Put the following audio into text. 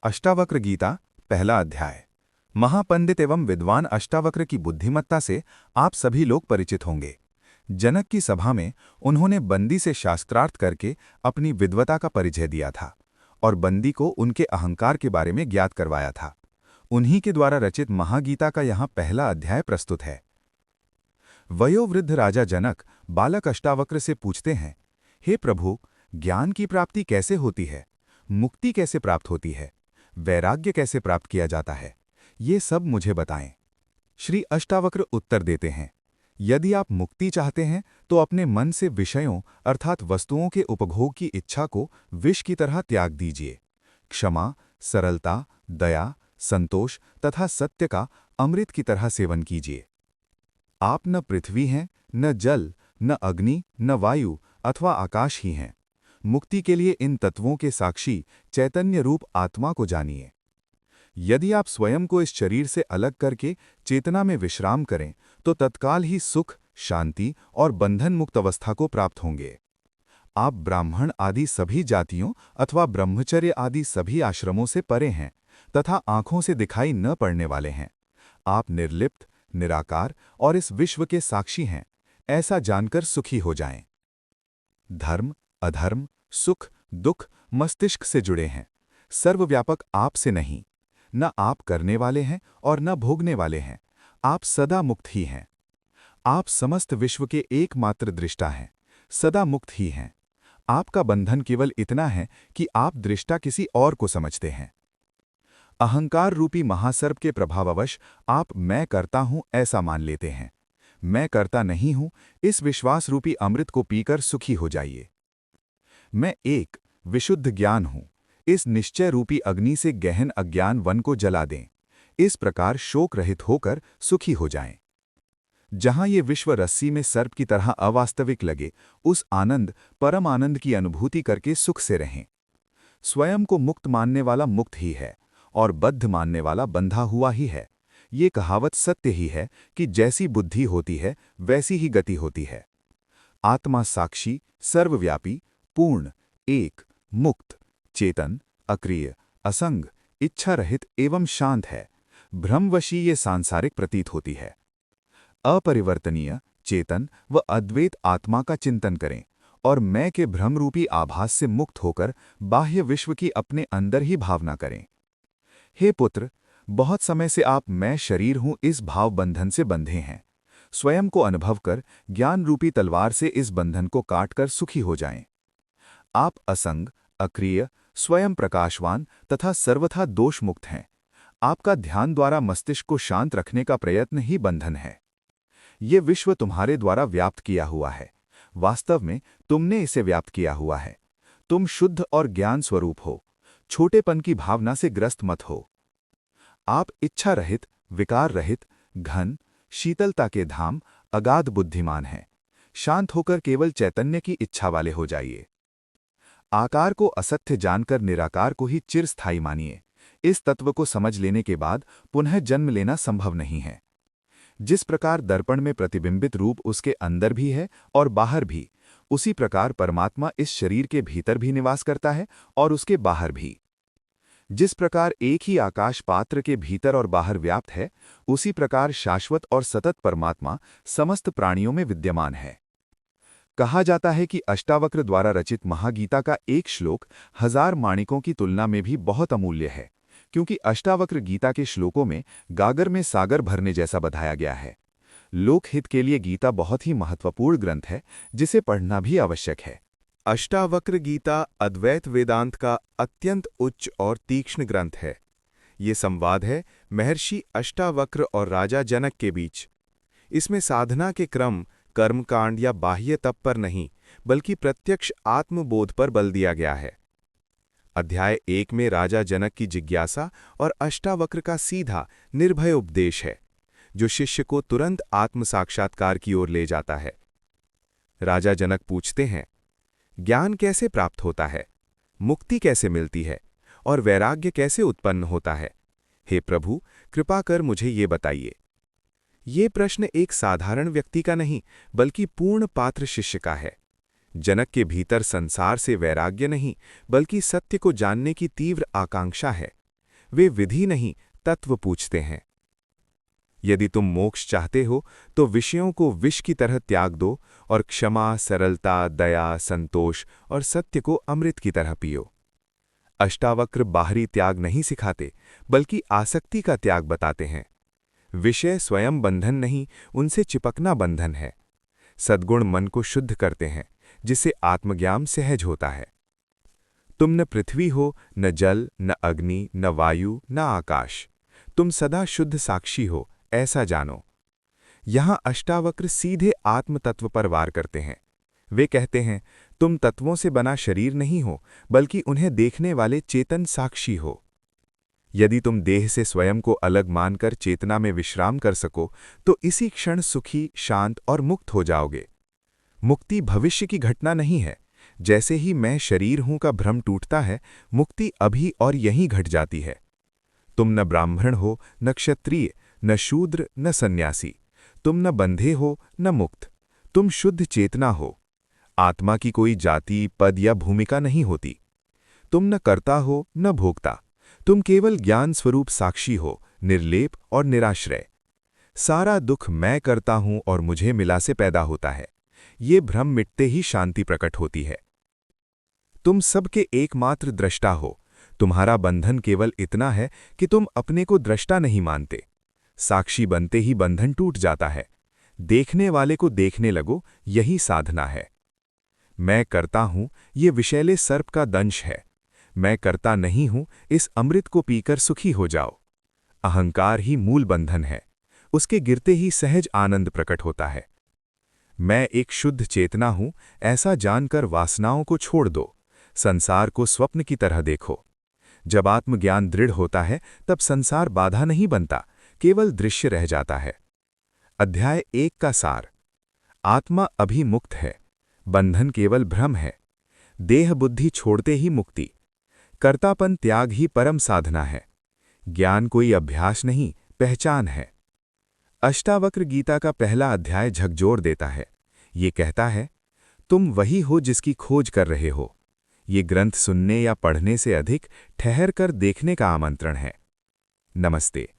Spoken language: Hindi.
अष्टावक्र गीता पहला अध्याय। महापंडित एवं विद्वान अष्टावक्र की बुद्धिमत्ता से आप सभी लोग परिचित होंगे। जनक की सभा में उन्होंने बंदी से शास्त्रार्थ करके अपनी विद्वता का परिचय दिया था और बंदी को उनके अहंकार के बारे में ज्ञात करवाया था। उन्हीं के द्वारा रचित महागीता का यहाँ पहला अध्याय प्रस्तुत है। वयोवृद्ध राजा जनक बालक अष्टावक्र से पूछते हैं, हे प्रभु, ज्ञान की प्राप्ति कैसे होती है, मुक्ति कैसे प्राप्त होती है, वैराग्य कैसे प्राप्त किया जाता है, ये सब मुझे बताएं। श्री अष्टावक्र उत्तर देते हैं, यदि आप मुक्ति चाहते हैं तो अपने मन से विषयों अर्थात वस्तुओं के उपभोग की इच्छा को विष की तरह त्याग दीजिए। क्षमा, सरलता, दया, संतोष तथा सत्य का अमृत की तरह सेवन कीजिए। आप न पृथ्वी हैं, न जल, न अग्नि, न वायु अथवा आकाश ही हैं। मुक्ति के लिए इन तत्वों के साक्षी चैतन्य रूप आत्मा को जानिए। यदि आप स्वयं को इस शरीर से अलग करके चेतना में विश्राम करें तो तत्काल ही सुख, शांति और बंधन मुक्त अवस्था को प्राप्त होंगे। आप ब्राह्मण आदि सभी जातियों अथवा ब्रह्मचर्य आदि सभी आश्रमों से परे हैं तथा आंखों से दिखाई न पड़ने वाले हैं। आप निर्लिप्त, निराकार और इस विश्व के साक्षी हैं, ऐसा जानकर सुखी हो जाएं। धर्म, अधर्म, सुख, दुख मस्तिष्क से जुड़े हैं, सर्वव्यापक आप से नहीं। न आप करने वाले हैं और न भोगने वाले हैं, आप सदा मुक्त ही हैं। आप समस्त विश्व के एकमात्र दृष्टा हैं, सदा मुक्त ही हैं। आपका बंधन केवल इतना है कि आप दृष्टा किसी और को समझते हैं। अहंकार रूपी महासर्प के प्रभाववश आप मैं करता हूं ऐसा मान लेते हैं। मैं करता नहीं हूं, इस विश्वास रूपी अमृत को पीकर सुखी हो जाइए। मैं एक विशुद्ध ज्ञान हूं, इस निश्चय रूपी अग्नि से गहन अज्ञान वन को जला दें। इस प्रकार शोक रहित होकर सुखी हो जाएं। जहां ये विश्व रस्सी में सर्प की तरह अवास्तविक लगे, उस आनंद, परम आनंद की अनुभूति करके सुख से रहें। स्वयं को मुक्त मानने वाला मुक्त ही है और बद्ध मानने वाला बंधा हुआ ही है। ये कहावत सत्य ही है कि जैसी बुद्धि होती है वैसी ही गति होती है। आत्मा साक्षी, सर्वव्यापी, पूर्ण, एक, मुक्त, चेतन, अक्रिय, असंग, इच्छा रहित एवं शांत है। भ्रमवशी ये सांसारिक प्रतीत होती है। अपरिवर्तनीय, चेतन व अद्वैत आत्मा का चिंतन करें और मैं के भ्रमरूपी आभास से मुक्त होकर बाह्य विश्व की अपने अंदर ही भावना करें। हे पुत्र, बहुत समय से आप मैं शरीर हूं इस भाव बंधन से बंधे हैं। स्वयं को अनुभव कर ज्ञान रूपी तलवार से इस बंधन को काटकर सुखी हो जाएं। आप असंग, अक्रिय, स्वयं प्रकाशवान तथा सर्वथा दोष मुक्त हैं। आपका ध्यान द्वारा मस्तिष्क को शांत रखने का प्रयत्न ही बंधन है। ये विश्व तुम्हारे द्वारा व्याप्त किया हुआ है, वास्तव में तुमने इसे व्याप्त किया हुआ है। तुम शुद्ध और ज्ञान स्वरूप हो, छोटेपन की भावना से ग्रस्त मत हो। आप इच्छा रहित, विकार रहित, घन, शीतलता के धाम, अगाध बुद्धिमान हैं। शांत होकर केवल चैतन्य की इच्छा वाले हो जाइए। आकार को असत्य जानकर निराकार को ही चिरस्थायी मानिए। इस तत्व को समझ लेने के बाद पुनः जन्म लेना संभव नहीं है। जिस प्रकार दर्पण में प्रतिबिंबित रूप उसके अंदर भी है और बाहर भी, उसी प्रकार परमात्मा इस शरीर के भीतर भी निवास करता है और उसके बाहर भी। जिस प्रकार एक ही आकाश पात्र के भीतर और बाहर व्याप्त है, उसी प्रकार शाश्वत और सतत परमात्मा समस्त प्राणियों में विद्यमान है। कहा जाता है कि अष्टावक्र द्वारा रचित महागीता का एक श्लोक 1000 माणिकों की तुलना में भी बहुत अमूल्य है, क्योंकि अष्टावक्र गीता के श्लोकों में गागर में सागर भरने जैसा बताया गया है। लोकहित के लिए गीता बहुत ही महत्वपूर्ण ग्रंथ है, जिसे पढ़ना भी आवश्यक है। अष्टावक्र गीता अद्वैत वेदांत का अत्यंत उच्च और तीक्ष्ण ग्रंथ है। ये संवाद है महर्षि अष्टावक्र और राजा जनक के बीच। इसमें साधना के क्रम, कर्मकांड या बाह्य तप पर नहीं, बल्कि प्रत्यक्ष आत्मबोध पर बल दिया गया है। अध्याय 1 में राजा जनक की जिज्ञासा और अष्टावक्र का सीधा, निर्भय उपदेश है, जो शिष्य को तुरंत आत्म साक्षात्कार की ओर ले जाता है। राजा जनक पूछते हैं, ज्ञान कैसे प्राप्त होता है, मुक्ति कैसे मिलती है और वैराग्य कैसे उत्पन्न होता है? हे प्रभु, कृपा कर मुझे ये बताइए। ये प्रश्न एक साधारण व्यक्ति का नहीं, बल्कि पूर्ण पात्र शिष्य का है। जनक के भीतर संसार से वैराग्य नहीं, बल्कि सत्य को जानने की तीव्र आकांक्षा है। वे विधि नहीं, तत्व पूछते हैं। यदि तुम मोक्ष चाहते हो तो विषयों को विष की तरह त्याग दो और क्षमा, सरलता, दया, संतोष और सत्य को अमृत की तरह पियो। अष्टावक्र बाहरी त्याग नहीं सिखाते, बल्कि आसक्ति का त्याग बताते हैं। विषय स्वयं बंधन नहीं, उनसे चिपकना बंधन है। सद्गुण मन को शुद्ध करते हैं, जिससे आत्मज्ञान सहज होता है। तुम न पृथ्वी हो, न जल, न अग्नि, न वायु, न आकाश। तुम सदा शुद्ध साक्षी हो, ऐसा जानो। यहां अष्टावक्र सीधे आत्म तत्व पर वार करते हैं। वे कहते हैं, तुम तत्वों से बना शरीर नहीं हो, बल्कि उन्हें देखने वाले चेतन साक्षी हो। यदि तुम देह से स्वयं को अलग मानकर चेतना में विश्राम कर सको, तो इसी क्षण सुखी, शांत और मुक्त हो जाओगे। मुक्ति भविष्य की घटना नहीं है। जैसे ही मैं शरीर हूं का भ्रम टूटता है, मुक्ति अभी और यहीं घट जाती है। तुम न ब्राह्मण हो, न क्षत्रिय, न शूद्र, न सन्यासी। तुम न बंधे हो, न मुक्त। तुम शुद्ध चेतना हो। आत्मा की कोई जाति, पद या भूमिका नहीं होती। तुम न कर्ता हो, न भोक्ता। तुम केवल ज्ञान स्वरूप साक्षी हो, निर्लेप और निराश्रय। सारा दुख मैं करता हूं और मुझे मिला से पैदा होता है। ये भ्रम मिटते ही शांति प्रकट होती है। तुम सबके एकमात्र दृष्टा हो। तुम्हारा बंधन केवल इतना है कि तुम अपने को दृष्टा नहीं मानते। साक्षी बनते ही बंधन टूट जाता है। देखने वाले को देखने लगो, यही साधना है। मैं करता हूं, ये विषैले सर्प का दंश है। मैं करता नहीं हूं, इस अमृत को पीकर सुखी हो जाओ। अहंकार ही मूल बंधन है। उसके गिरते ही सहज आनंद प्रकट होता है। मैं एक शुद्ध चेतना हूं, ऐसा जानकर वासनाओं को छोड़ दो। संसार को स्वप्न की तरह देखो। जब आत्मज्ञान दृढ़ होता है, तब संसार बाधा नहीं बनता, केवल दृश्य रह जाता है। अध्याय 1 का सार। आत्मा अभी मुक्त है। बंधन केवल भ्रम है। देह बुद्धि छोड़ते ही मुक्ति। कर्तापन त्याग ही परम साधना है। ज्ञान कोई अभ्यास नहीं, पहचान है। अष्टावक्र गीता का पहला अध्याय झकझोर देता है। ये कहता है, तुम वही हो जिसकी खोज कर रहे हो। ये ग्रंथ सुनने या पढ़ने से अधिक ठहर कर देखने का आमंत्रण है। नमस्ते।